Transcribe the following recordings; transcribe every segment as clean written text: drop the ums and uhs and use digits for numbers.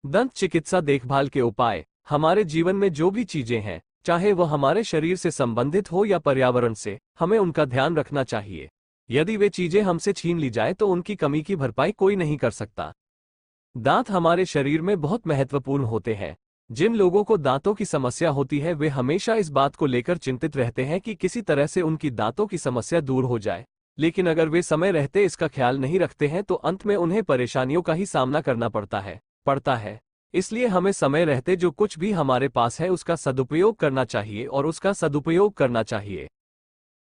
दंत चिकित्सा देखभाल के उपाय। हमारे जीवन में जो भी चीजें हैं, चाहे वह हमारे शरीर से संबंधित हो या पर्यावरण से, हमें उनका ध्यान रखना चाहिए। यदि वे चीजें हमसे छीन ली जाए तो उनकी कमी की भरपाई कोई नहीं कर सकता। दांत हमारे शरीर में बहुत महत्वपूर्ण होते हैं। जिन लोगों को दांतों की समस्या होती है वे हमेशा इस बात को लेकर चिंतित रहते हैं कि किसी तरह से उनकी दांतों की समस्या दूर हो जाए, लेकिन अगर वे समय रहते इसका ख्याल नहीं रखते हैं तो अंत में उन्हें परेशानियों का ही सामना करना पड़ता है। इसलिए हमें समय रहते जो कुछ भी हमारे पास है उसका सदुपयोग करना चाहिए और उसका सदुपयोग करना चाहिए।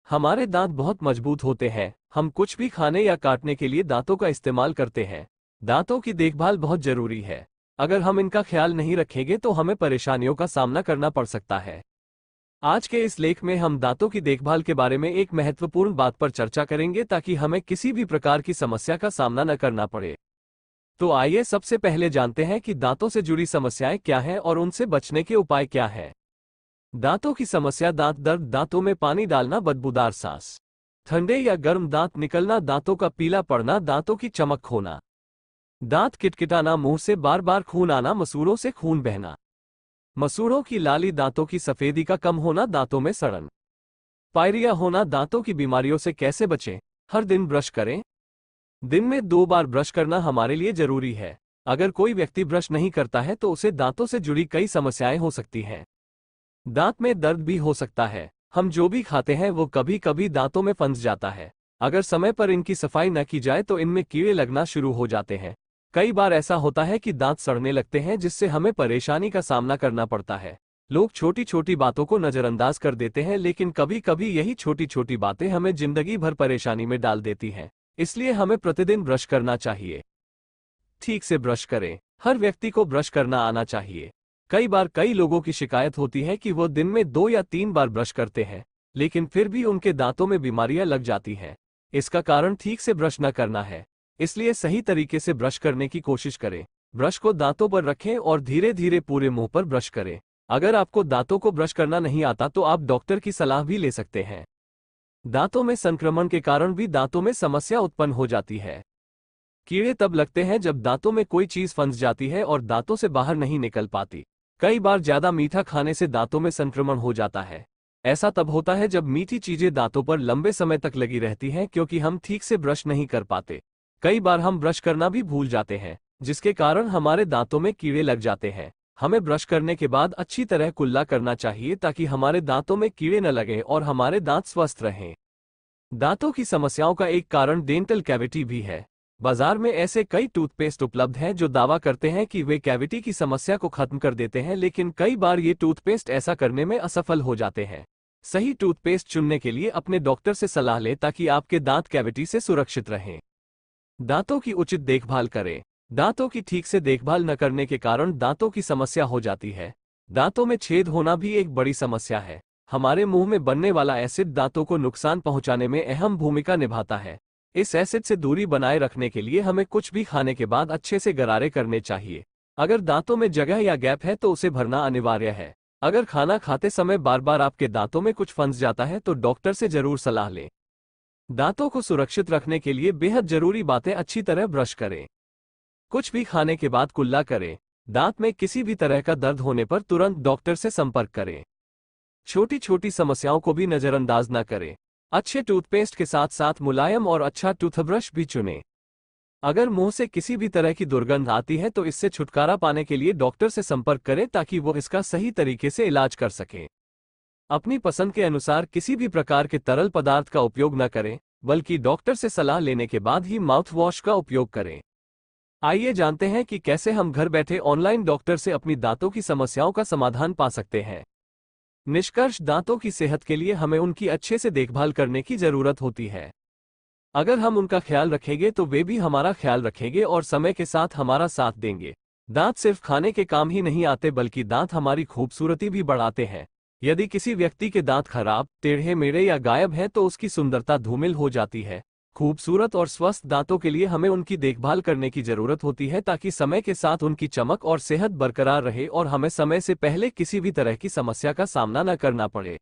हमारे दांत बहुत मजबूत होते हैं। हम कुछ भी खाने या काटने के लिए दांतों का इस्तेमाल करते हैं। दांतों की देखभाल बहुत जरूरी है। अगर हम इनका ख्याल नहीं रखेंगे तो हमें परेशानियों का सामना करना पड़ सकता है। आज के इस लेख में हम दांतों की देखभाल के बारे में एक महत्वपूर्ण बात पर चर्चा करेंगे ताकि हमें किसी भी प्रकार की समस्या का सामना न करना पड़े। तो आइए सबसे पहले जानते हैं कि दांतों से जुड़ी समस्याएं क्या हैं और उनसे बचने के उपाय क्या हैं। दांतों की समस्या। दांत दर्द, दांतों में पानी डालना, बदबूदार सांस, ठंडे या गर्म दांत निकलना, दांतों का पीला पड़ना, दांतों की चमक खोना, दांत किटकिटाना, मुंह से बार बार खून आना, मसूड़ों से खून बहना, मसूड़ों की लाली, दांतों की सफेदी का कम होना, दांतों में सड़न, पायरिया होना। दांतों की बीमारियों से कैसे बचें? हर दिन ब्रश करें। दिन में 2 बार ब्रश करना हमारे लिए जरूरी है। अगर कोई व्यक्ति ब्रश नहीं करता है तो उसे दांतों से जुड़ी कई समस्याएं हो सकती हैं। दांत में दर्द भी हो सकता है। हम जो भी खाते हैं वो कभी कभी दांतों में फंस जाता है। अगर समय पर इनकी सफाई न की जाए तो इनमें कीड़े लगना शुरू हो जाते हैं। कई बार ऐसा होता है कि दांत सड़ने लगते हैं जिससे हमें परेशानी का सामना करना पड़ता है। लोग छोटी छोटी बातों को नजरअंदाज कर देते हैं, लेकिन कभी कभी यही छोटी छोटी बातें हमें जिंदगी भर परेशानी में डाल देती हैं। इसलिए हमें प्रतिदिन ब्रश करना चाहिए। ठीक से ब्रश करें। हर व्यक्ति को ब्रश करना आना चाहिए। कई बार कई लोगों की शिकायत होती है कि वो दिन में 2 या 3 बार ब्रश करते हैं, लेकिन फिर भी उनके दांतों में बीमारियां लग जाती हैं। इसका कारण ठीक से ब्रश न करना है। इसलिए सही तरीके से ब्रश करने की कोशिश करें। ब्रश को दांतों पर रखें और धीरे धीरे पूरे मुंह पर ब्रश करें। अगर आपको दांतों को ब्रश करना नहीं आता तो आप डॉक्टर की सलाह भी ले सकते हैं। दांतों में संक्रमण के कारण भी दांतों में समस्या उत्पन्न हो जाती है। कीड़े तब लगते हैं जब दांतों में कोई चीज फंस जाती है और दांतों से बाहर नहीं निकल पाती। कई बार ज्यादा मीठा खाने से दांतों में संक्रमण हो जाता है। ऐसा तब होता है जब मीठी चीजें दांतों पर लंबे समय तक लगी रहती हैं क्योंकि हम ठीक से ब्रश नहीं कर पाते। कई बार हम ब्रश करना भी भूल जाते हैं, जिसके कारण हमारे दांतों में कीड़े लग जाते हैं। हमें ब्रश करने के बाद अच्छी तरह कुल्ला करना चाहिए ताकि हमारे दांतों में कीड़े न लगें और हमारे दांत स्वस्थ रहें। दांतों की समस्याओं का एक कारण डेंटल कैविटी भी है। बाजार में ऐसे कई टूथपेस्ट उपलब्ध हैं जो दावा करते हैं कि वे कैविटी की समस्या को खत्म कर देते हैं, लेकिन कई बार ये टूथपेस्ट ऐसा करने में असफल हो जाते हैं। सही टूथपेस्ट चुनने के लिए अपने डॉक्टर से सलाह लें ताकि आपके दांत कैविटी से सुरक्षित रहें। दांतों की उचित देखभाल करें। दांतों की ठीक से देखभाल न करने के कारण दांतों की समस्या हो जाती है। दांतों में छेद होना भी एक बड़ी समस्या है। हमारे मुंह में बनने वाला एसिड दांतों को नुकसान पहुंचाने में अहम भूमिका निभाता है। इस एसिड से दूरी बनाए रखने के लिए हमें कुछ भी खाने के बाद अच्छे से गरारे करने चाहिए। अगर दांतों में जगह या गैप है तो उसे भरना अनिवार्य है। अगर खाना खाते समय बार बार आपके दांतों में कुछ फंस जाता है तो डॉक्टर से जरूर सलाह लें। दांतों को सुरक्षित रखने के लिए बेहद जरूरी बातें। अच्छी तरह ब्रश करें। कुछ भी खाने के बाद कुल्ला करें। दांत में किसी भी तरह का दर्द होने पर तुरंत डॉक्टर से संपर्क करें। छोटी छोटी समस्याओं को भी नजरअंदाज न करें। अच्छे टूथपेस्ट के साथ साथ मुलायम और अच्छा टूथब्रश भी चुनें। अगर मुंह से किसी भी तरह की दुर्गंध आती है तो इससे छुटकारा पाने के लिए डॉक्टर से संपर्क करें ताकि वो इसका सही तरीके से इलाज कर सकें। अपनी पसंद के अनुसार किसी भी प्रकार के तरल पदार्थ का उपयोग न करें, बल्कि डॉक्टर से सलाह लेने के बाद ही माउथ वॉश का उपयोग करें। आइए जानते हैं कि कैसे हम घर बैठे ऑनलाइन डॉक्टर से अपनी दांतों की समस्याओं का समाधान पा सकते हैं। निष्कर्ष, दांतों की सेहत के लिए हमें उनकी अच्छे से देखभाल करने की जरूरत होती है। अगर हम उनका ख्याल रखेंगे तो वे भी हमारा ख्याल रखेंगे और समय के साथ हमारा साथ देंगे। दांत सिर्फ खाने के काम ही नहीं आते, बल्कि दांत हमारी खूबसूरती भी बढ़ाते हैं। यदि किसी व्यक्ति के दांत खराब, टेढ़े मेढ़े या गायब हैं तो उसकी सुंदरता धूमिल हो जाती है। खूबसूरत और स्वस्थ दांतों के लिए हमें उनकी देखभाल करने की जरूरत होती है ताकि समय के साथ उनकी चमक और सेहत बरकरार रहे और हमें समय से पहले किसी भी तरह की समस्या का सामना न करना पड़े।